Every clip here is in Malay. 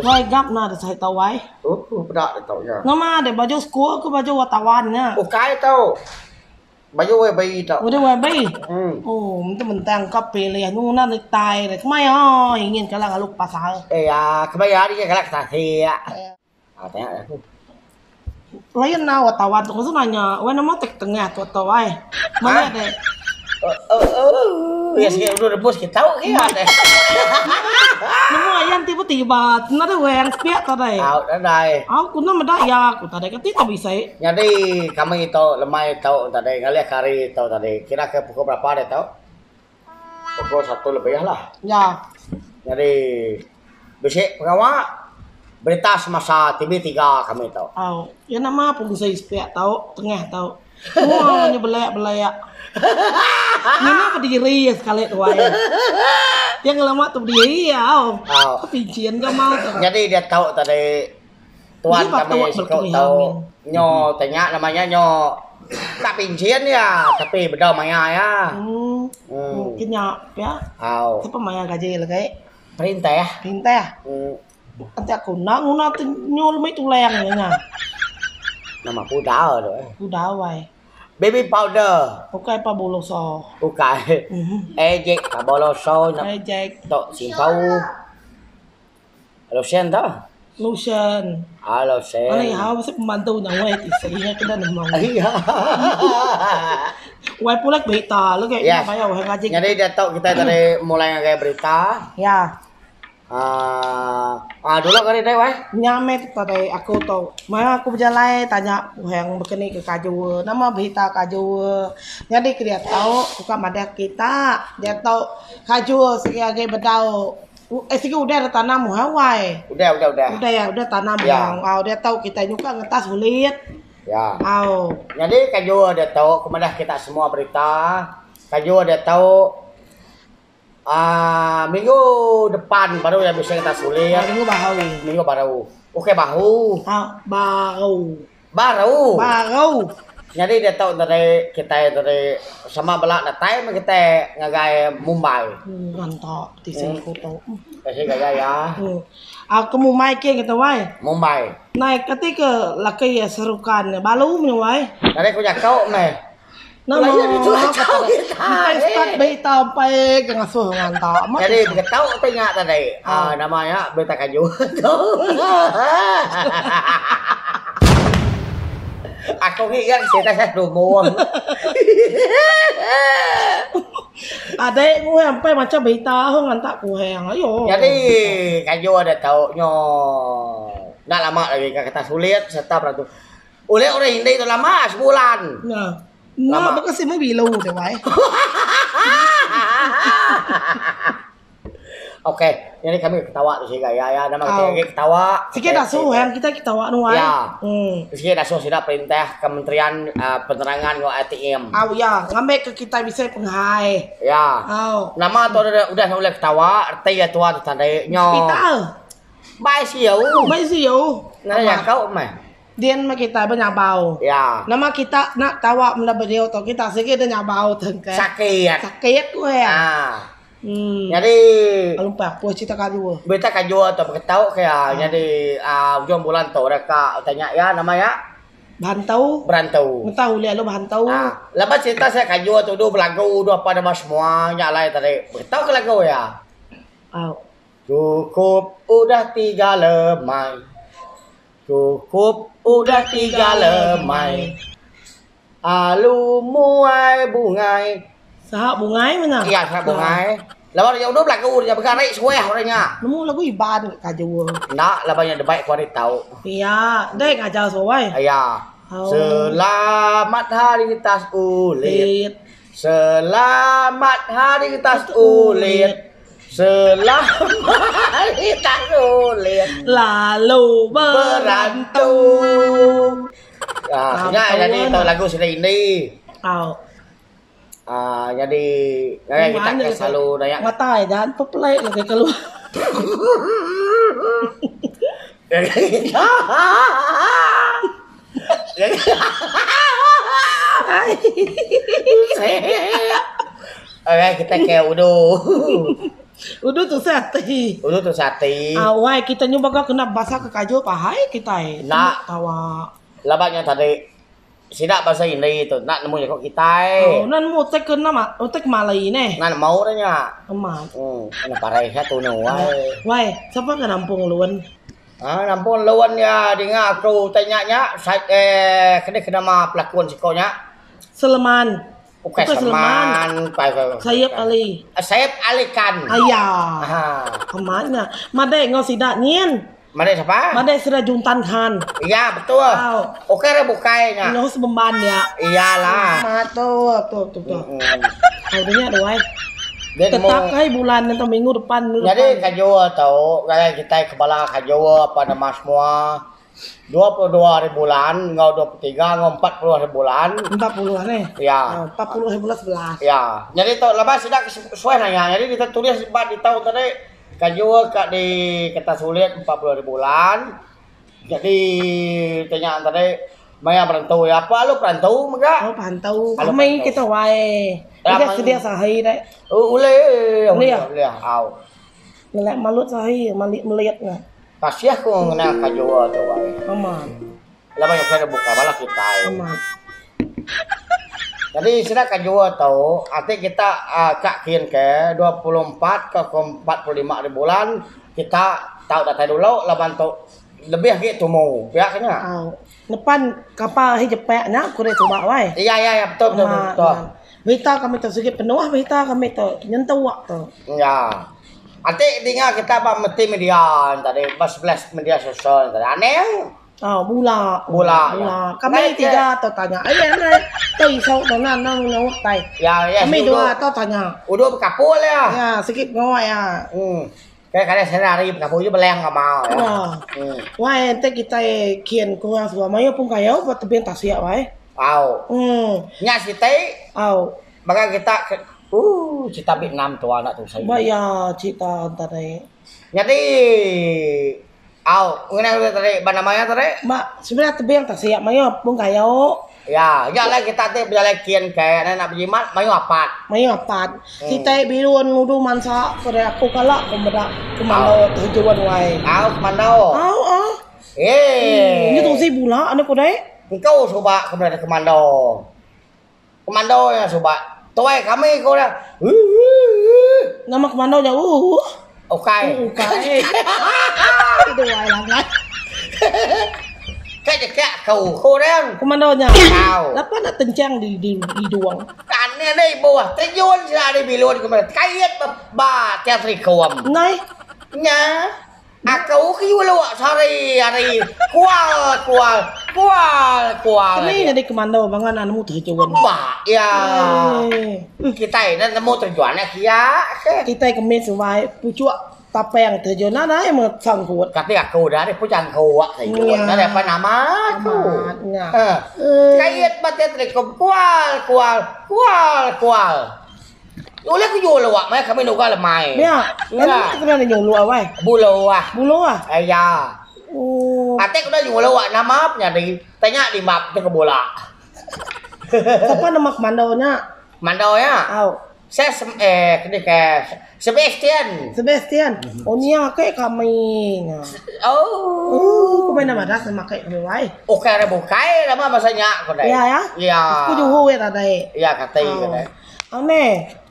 Wai gap na ada saya tahu wai. Pedak dia tahu ya. Nama ada baju school ke baju wartawannya. Kai tahu. Baju wei bayi tahu. Udah wai bay. Oh, itu mentang kapel ya nuna ni tai le. Kemai oh ingin kala ngaluk pasal. Ya, kebaya dia kalau kata ya. Tanya aku. Lain na wartawan tu maksud nanya, wai nama tek tengah tu wai. Mana deh? Ya sih udah rebus kita tahu kia deh. Nama ayam tiba-tiba, nada weng piak tadi. Tahu tadi. Aku nama dah ya, aku tadi ketika bisa. Jadi kami itu lemai tahu tadi ngaliah kari tahu tadi. Kira ke pukul berapa deh tahu? Pukul 1 lebih lah. Ya. Jadi besok pengawal berita semasa TV3 kami tahu. Oh, ya nama pun bisa piak tahu, tengah tahu. Wah, ini belayak. Ini berdiri sekali tuh ya. Yang lama tuh berdiri ya. Pincian gak mau tuh. Jadi dia tahu tadi tuan kami tahu nyo tanya namanya nyo tak pincian ya tapi beda maya ya. Mungkin ya. Siapa maya gaji lagi? Perintah. Nanti aku nguna tuh nyol mai tuh leng ya. Nama pudar rồi. Pudar wai. Baby powder. Bukai pa boloso. Bukai. Ejek pa boloso. Ejek. Tok simpau. Lotion dah. Lotion. Lotion. Ano ya, masih pembantu na wai tisay kita namang. Iya. Wai pulak berita, lu kayak apa ya wai ngaji. Jadi dia tahu kita dari mulai kayak berita. Ya. Dulu kali deh weh. Nyamet tadi aku tahu. Mana aku berjalan tanya yang begini ke kaju. Nama berita kaju. Jadi dia tahu bukan ada kita. Dia tahu kaju sebagai bedau. Segi udah ada tanam Hawaii. Udah. Udah tanam yang. Dia tahu kita juga ngetas sulit. Ya. Jadi kaju dia tahu kepada kita semua berita. Kaju dia tahu. Minggu depan baru ya bisa kita sulit. Minggu baru. Oke bahu. Baru. Jadi dia tahu dari kita dari sama belak datai kita ngagai Mumbai. Mantap di sini aku tahu. Kasih gaya ya. Aku Mumbai ke kita wai. Mumbai. Naik ketika laki ya serukan balu nih wai. Dari aku kau nih. Nama itu start berita sampai ke ngasuh mantap. Jadi kita tahu tanya tadi namanya berita kaju. Aku ingat cerita saya dulu. Adek gue sampai macam berita ngantak gue yang ayo. Jadi kaju ada tahu nyo. Nggak lama lagi kata sulit serta beratu. Oleh orang Hindi itu lama sebulan. Nah, bakal sih mau bilang deh, wai. Oke, jadi kami ketawa tuh sih ya. Nama kita ketawa. Sikit dasuh yang kita ketawa nuai. Ya. Sikit dasuh sudah perintah Kementerian Penerangan go ATM. Ya, ngambil ke kita bisa penghai. Ya. Nama tuh udah mulai ketawa, arti ya tuan tadi nyo. Hospital. Bai siu. Nah, ya kau mah. Dian mah kita benyabau. Ya. Nama kita nak tawa mula beliau atau kita sikit dia nyabau tengke. Sakit gue ya. Jadi lupa puas cita kaju. Beta kaju atau tahu kayak jadi ujung bulan tuh mereka tanya ya namanya Bantau. Tahu lihat lo bantau. Lepas cerita saya kaju atau dua belagu dua apa nama semuanya lah tadi. Tahu ke lagu ya? Cukup udah 3 lemai. Cukup udah 3 lemai. Alu muai bungai. Sahak bungai mana? Iya, sahak bungai. Lawan yang udah lagu dia berkarai sueh orangnya. Nemu lagu iban kaju. Nak, lawannya debat kuari tahu. Iya, dek ngajal suai. Iya. Selamat hari tas ulit. Selamat hari tas ulit. Selamat hari tas ulit. Lalu berantau. Jadi tahu lagu sudah ini. Jadi kita selalu dayak. Matai dan peplek lagi keluar. Oke, kita kayak udah. Udah tuh sati. Udah tuh sati. Awai kita nyoba kau kena bahasa ke kaju pahai kita. Nak. Tawa. Labanya tadi sidak bahasa ini itu nak nemu kok kita. Oh, nan mau tek kena mak, tek malai ne. Nan mau dah nya. Amat. Ini parai tu nuai. Wai, siapa ke Lampung luan? Nampun lawan ya dengar aku tanya kena ma pelakon sikonya. Seleman. Bukan Seleman. Sayap Ali. Sayap Ali kan. Ayah. Amatnya. Madai ngau sidak nien. Madai siapa? Madai sudah juntan kan. Iya betul. Oke re bukainya. Ngau sebemban ya. Iyalah. Tuh. Audenya ada wai. Tetap kai bulan atau minggu depan. Jadi kajo tahu kayak kita kepala kajo apa nama semua 22 hari bulan, ngau 23, ngau 40 hari bulan. 40 nih. Ya. 40 hari bulan 11. Ya. Jadi tahu lepas sudah sesuai nanya. Jadi kita tulis di tahu tadi kajo kak di kita sulit 40 hari bulan. Jadi tanya tadi Maya perantau ya apa lu perantau enggak? Oh perantau. Kami kita wae. Kita sedia sahi deh. Boleh. Au. Ngelak malut sahi, melihatnya. Kasih aku ngena kajo tu wae. Aman. Lama yang saya buka malah kita. Aman. Jadi sudah kajo tahu, arti kita kak kian ke 24 ke 45 hari bulan kita tahu data dulu laban tu lebih gitu mau pihaknya. Depan kapal hijepeknya aku dah coba wae. Iya betul. Berita kami tu sikit penuh berita kami tu nyentuh waktu. Ya. Arti tinggal kita apa mesti media tadi pas media sosial tadi aneh. Bula. Kami tiga tu tanya. Tu isau tu nang tai. Ya. Kami dua tu tanya. Udah berkapul ya. Ya, sikit ngoi ya. Kayak kadang sehari berkapul juga beleng nggak mau ya. Wah, ente kita kian kuah semua. Mayo pun kaya buat tebing tak siap wae. Nya si teh. Maka kita cita Vietnam tu anak tu saya. Baya cita tadi. Jadi ngene tadi namanya tadi? Mak, sebenarnya tebing tak siap mayo pun kaya. Ya lah kita teh berjalan kian kayak nak berjimat mayo apat. Kita biruan ngudu mansa pada aku kalak kemudak kemando tujuan wae. Kemando. Ini tu si bula anak kodai. Engkau coba kemudian kemando ya coba. Tuai kami kau dah. Nama kemando nya Oke. Itu wae lah. Kayak kau dah. Kemando nya. Lepas nak tencang di duang. Kan ni bawah terjun sudah di bilun kemudian kait ba teatri kawam. Nai. Nya. Aku kiwalo hari kual. Kami jadi kemando bangan anu tujuan. Ba ya. Kita ini nemu tujuannya kia. Kita kami suai pucuk tapeng tujuan ana yang sangkut. Tapi aku dari pucang kuat tujuan. Dari apa nama aku? Kait batet rekom kual. Oleh aku jual awak, mai kami nuga lemai. Ya, kita kena jual awak. Bulo. Ya. Atek udah jual awak nama punya di tanya di map ke bola. Siapa nama komandonya? Mandonya? Saya kini ke Sebastian. Oh ni kayak kami. Kau main nama dah sama kayak kami wae. Oke, ada bukai nama masanya kau dah. Iya. Aku jual ya tadi. Iya katai kau dah. Aneh.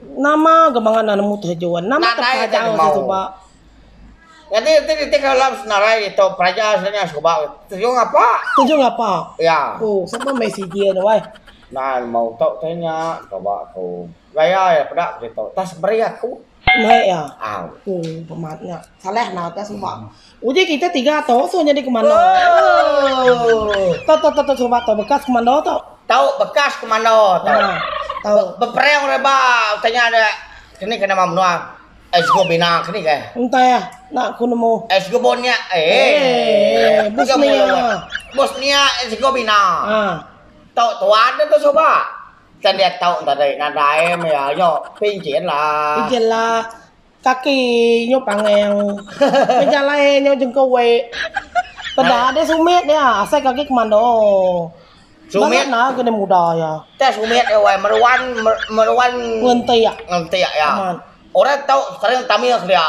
Nama gemangan anu tujuan. Nama terkajang coba. Jadi kalau senarai itu praja sebenarnya coba tujuan apa? Ya. Siapa Messi dia wae. Nah, mau tahu tanya coba aku. Gaya ya pada gitu. Tas beri aku. Naik ya. Pematnya. Salah nah tas semua. Uji kita 3 atau so jadi komando. Tahu coba tahu bekas komando tahu. Tahu bekas komando tahu. Bepereng reba tanya ada ini kena mamnua. Esgo bina kini ke? Entah ya, nak aku nemu. Esgo bonnya, Bosnia esgo bina. Tahu tuan itu coba. Kan dia tahu tadi nadai ya, pinjin lah. Kaki nyo pangeng. Penjalai nyo jengkowe. Pada ada sumit ya, asal kaki komando. Sumit nah kena muda ya. Teh sumit meruan ngenti ya. Ya. Orang tahu sering kami kerja.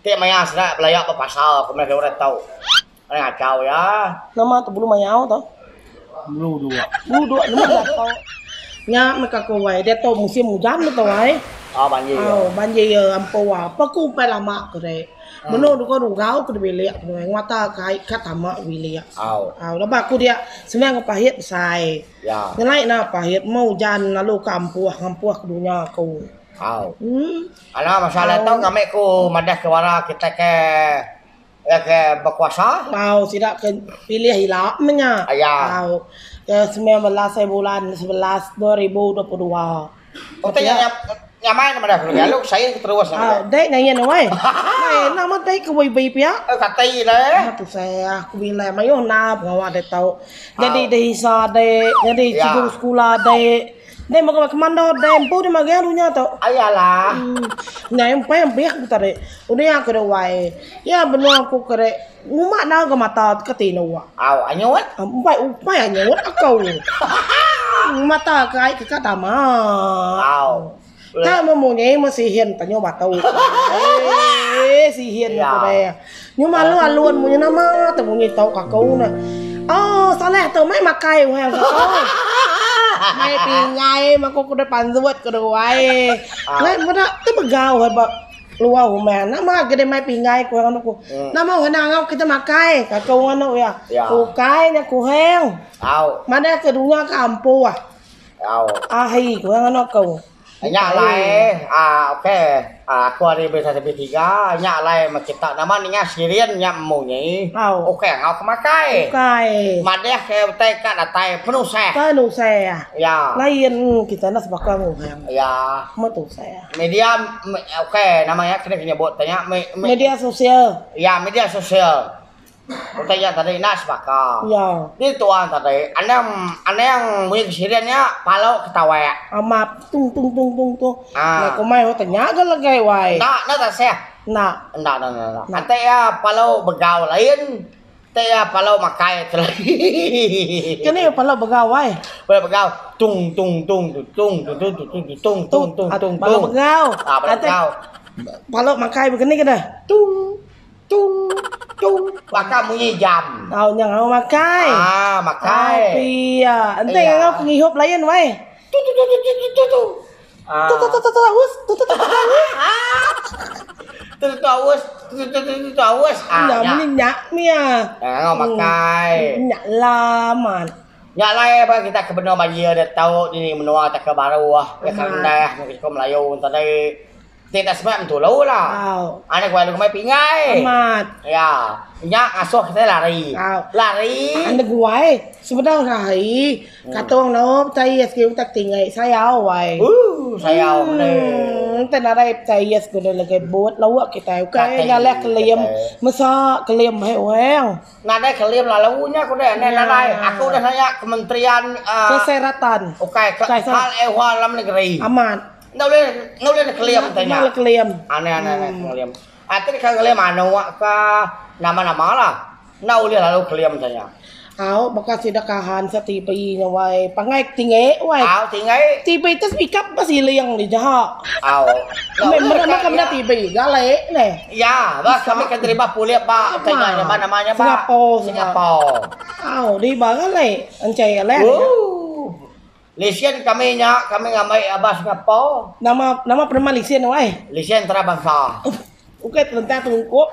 Tiap maya sudah belajar ke pasar, kemudian orang tahu. Orang ngacau ya. Nama tu belum mayau tau. Blue dua. Dua nama dah tau. Nya mereka kawai dia tahu musim hujan tu ai. Banjir. Banjir ampoa. Paku pai lama kere. Meno du ko du gau ku bilik tu ngata kai katama bilik. Lepas aku dia semang pahit sai. Ya. Ngelai na pahit mau hujan lalu kampuah dunia aku. Ana masalah tahu kami ku madah ke wara kita ke berkuasa. Tidak ke pilih hilap nya. Ya. Ke 19 bulan 11 2022. Nhà máy mà đẹp rồi lúc sấy terus đấy này nhìn rồi này nó mất đấy cái bì bia cả tây đấy tu saya aku bilang mayo na bawa de tau jadi de sa de jadi cikgu sekolah de mau ke mana de empu de magen dunia tau ayalah này em phải em biết tadi udah aku dah wai ya benar aku kere nguma na ke mata ke tino anyut upaya anyut aku mata kai ke kata mah ta mau nhảy mà xì hiền ta nhau bà tàu xì hiền của đây nhưng mà luôn luôn muốn nó mà tao muốn nhảy tàu cả câu này sao lại tao mấy mặc cay của hàng tao mày tìm ngay mà cô đã bàn ruột cái đồ ấy ngay mà đó tức mà gào rồi bà luau của mẹ nó mà cái đây mày tìm ngay của nó cô nó mà hồi nào kita mặc cay cả câu nó ya cô cái nha cô heo mà đây cái đúng nha kampu hay của nó câu Nyak lai, oke, aku ada bisa B3, nyak lai kita namanya Sirian nyak maunya, oke, ngau kemakai, madeh ke teka datai penuh saya, ya, lain kita nak sebagai orang, ya, betul saya, media, oke, namanya kena nyebut tanya, media sosial, ya, media sosial. Tanya tadi nas bakal. Ya. Ini tuan tadi, anda yang punya kesiriannya palau ketawa. Amat tung. Nah, kau mai tanya kan lagi wai. Nak tak saya. Nak. Nanti ya palau begaul lain, nanti ya palau makai lagi. Kini palau begawai. Palau begaul, tung. Palau begaul. Palau makai begini kan dah. Tung. Maka bunyi jam. Yang makai. Makai. Iya. Ente ngau ngihup lain wai. Tawas. Nyak mia. Ngau makai. Nyak laman. Nyak lai apa kita ke benua banjir dia tahu ini menua tak ke baru ya karena mungkin kau Melayu tadi tidak sempat tu lau lah. Anak gua lu mai pingai. Amat. Ya, nyak asuh kita lari. Anak gua sebenarnya lari. Kata orang no, saya skill tak tinggal saya awai. Saya awai.แต่อะไรใจเยสก็เลยเลยบูดแล้วว่าkita oke ngalek keliem masa keliem heweng nada keliem lalunya aku deh nalai aku udah nanya Kementerian Kesehatan hal dalam negeri aman Nggak boleh keliem tanya. Nggak keliem. Aneh keliem. Atau kalau keliem anu ke nama-nama lah. Nggak boleh lalu keliem tanya. Baka sida kahan sa TV nga way pangay tinge way. Tinge. TV tas pikap pa silang di jaha. May marama kami na TV gale ne. Ya, bak kami keterima kuliah Pak. Tanya namanya Pak. Singapore. Di ba gale? Ancay ale. Lisian kami ngamai abah Singapore. Nama pernah lisian way. Lisian Trabangsa. Oke, tentang tunggu.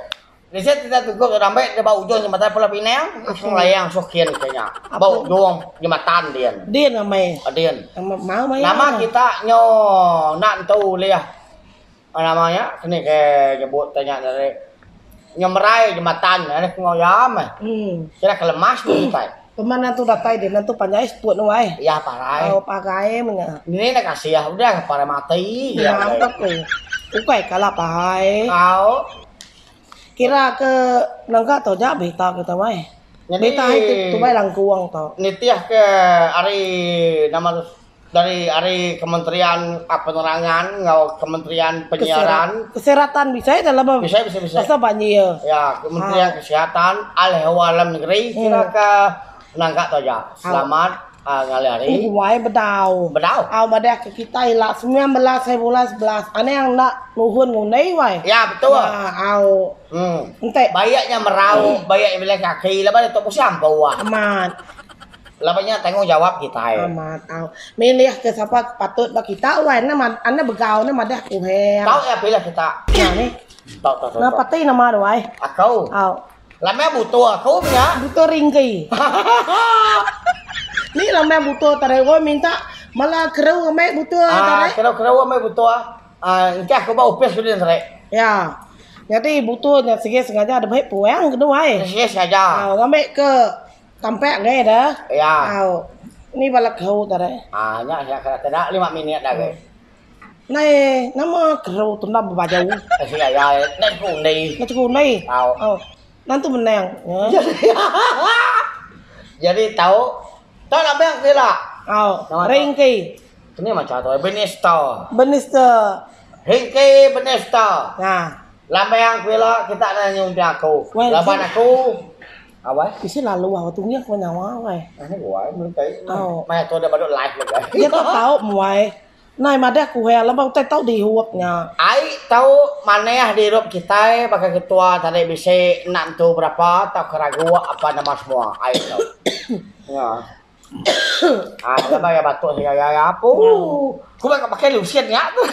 Lisian tidak tunggu sampai di bawah ujung jembatan Pulau Pinang, langsung layang sokian kayaknya. Bawah ujung jembatan dia. Dia namanya. Dia. Nama kita nak tahu lihat namanya ini kayak nyebut tanya dari nyomerai jembatan ini ngoyam. Kira kelemas tuh kita. Pemana tuh datai dia nanti panjang sport nuai. Ya parai. Pakai menga. Ini nak kasih ya udah pada mati. Ya mantap tuh. Ukai kalah pakai. Kira ke nangka tau ja beta kita mai. Beta itu mai langkuang tau. Nitiah ke hari nama dari hari Kementerian Penerangan, Kementerian Penyiaran, Kesehatan bisa ya dalam bisa. Masa banjir. Ya, Kementerian Kesehatan, Alhamdulillah negeri kira ke nangka tau ja. Selamat ngalari. Kuai bedau. Bedau. Au madak ke kita ila 19 11. Ane yang nak nuhun ngunai wai. Ya betul. Nah, au. Ente Bayaknya merau, bayaknya bilang kaki, lepas itu pusing bawa. amat. Lepasnya tanggung jawab kita. Amat au. Milih ke siapa patut bagi kita wai nama ane begau nama dah kuhe. Tahu ya pilih kita. Nah ni. Tahu. Nah pati nama tu wai. Aku. Au. Lama butuh aku punya. Butuh ringki. Ni lah mek butuh tare gua minta malah kerau mek butuh tare. Kerau ame butuh. Engkau aku bawa upes sudah tare. Ya. Jadi butuhnya sengaja ada baik puang kedua ai. Yes saja. Au ngambil ke tampek ngai dah. Ya. Au. Ni bala kau tare. Nya saya kata tidak 5 minit dah guys. Nai nama kerau tu nak bajau. Saya ya, nak kuning. Nak cukup nai. Tahu. Au. Nanti menang. Jadi tahu nak bilang bila. Au. Nama tu? Ringki. Ini macam tu. Benista. Benista. Ringki Benista. Nah. Lambayang bila kita nanya untuk aku. Laban aku. Apa? Isi lalu awak tunggu aku nyawa wai. Ini gua belum tahu. Oh. Mai tu dah baru live lagi. Dia tak tahu muai. Nai madah kuhe lah bang tahu di huapnya. Ai tahu mana ya di grup kita pakai ketua tadi bisa nak tu berapa tahu keragu apa nama semua. Ai tahu. Ya. Lama ya batuk ya apa? Aku nak pakai lusian ya tu.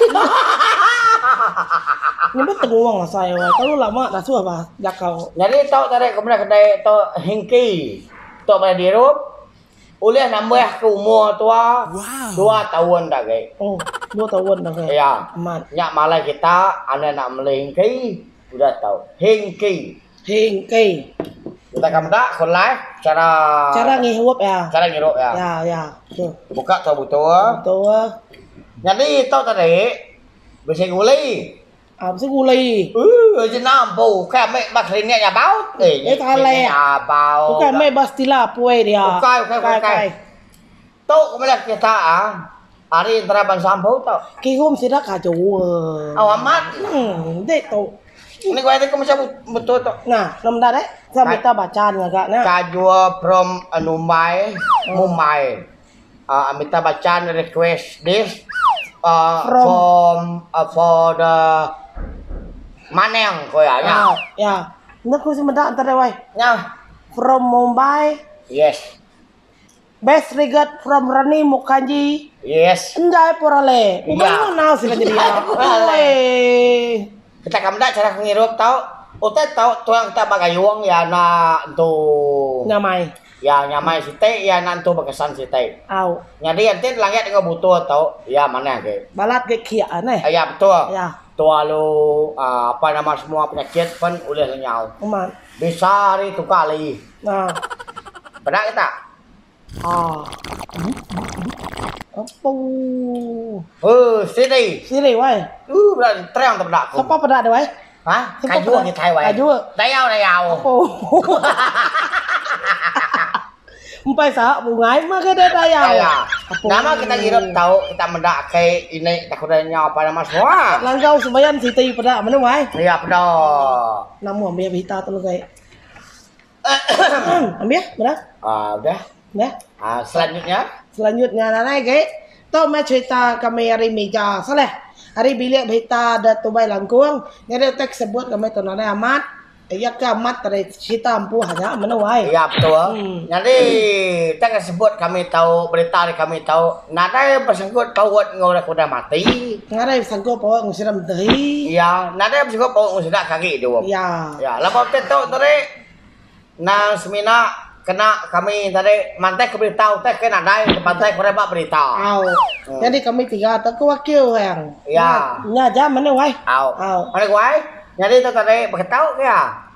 Ini betul uang lah saya. Kalau lama dah suah bah jakau. Jadi tahu tadi kemudian kedai tahu hingki. Tahu pada di grup. Oleh nambah ke umur tua 2 tahun dah guys. Oh, 2 tahun dah guys. Ya. Amat. Nyak malah kita anda nak melingki sudah tahu. Hingki. Hingki. Kita kamu tak live Cara ngihup ya. cara ngirup ya. Ya. Tuh. Buka tahu betul. Betul. Jadi tahu tadi bisa gulai. Apa sih gulai? Chứ nampu cái mấy bác sĩ nhà báo Thà lẹ. nhà báo Bukan mai bastila puai dia. Okay. Tahu kemana kita hari antara ban sampo tahu. Kihum sida kacau. Amat. Dek tu. Ini gua itu macam betul tuh. Nah, belum dah dek. Saya minta bacaan agak nah. Kajua from Mumbai. Minta bacaan request this for the Maneng kau ya. Ya. Nak kau semendak antara wai. Ya. From Mumbai. Yes. Best regard from Rani Mukherjee. Yes. Enjai porale. Bukan nau sih jadi ya. Kita kamu tak cara ngirup tahu. Utai tahu tuang kita bagai uang ya na tu. Nyamai. Ya nyamai site ya nantu berkesan site. Au. Jadi nanti langit dengan butuh tahu. Ya mana ke? Balat ke kia aneh. Ya betul. Ya. Tua lu apa nama semua penyakit pun boleh lenyau. Aman. Bisa hari tu kali. Nah. Pernah kita? Apa? Sini. Sini wai. Berarti terang tak pernah. Siapa pada ada wai? Hah? Kajua kita wai. Kajua. Dayau. Oh. Empai sah bungai mah ke dah ya. Nama kita ngirup tahu kita mendak ke ini takutnya apa nama semua. Langgau sembayan siti pada mana wai? Iya betul. Namu ambil berita tu kai. Ambil berapa? Udah. Ya. Selanjutnya Nanai kai. Tahu mai cerita kami hari meja salah. Hari bilik berita ada tu baik langkuang. Jadi tek sebut kami tu nanai amat. Ya ke amat dari cerita ampuh aja mana wai. Iya betul. Jadi kita sebut kami tahu berita kami tahu. Nada bersangkut kawat ngorek udah mati. Ngarai sanggup bawa ngusiram dehi. Iya, nada bersangkut bawa ngusida kaki dia. Ya. Ya, lapor tahu tadi. Nang semina kena kami tadi mantai ke berita teh kena dai pantai koreba berita. Au. Jadi kami tiga tak wakil yang. Ya. Nya jam mana wai? Au. Mana wai? Jadi itu tadi beritahu ya.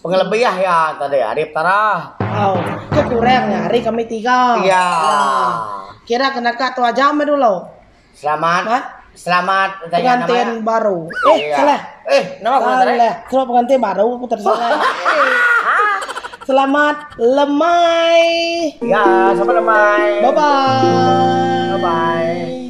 Pengelebih ya tadi Arif Tara. Au. Kekurangnya hari kami tiga. Iya. Kira kena kat tua jam dulu. Selamat pengantin baru. Iya. Salah. Nama aku tadi. Kalau pengantin baru aku tersalah. Selamat lemai. Ya, selamat lemai. Bye bye. Bye bye.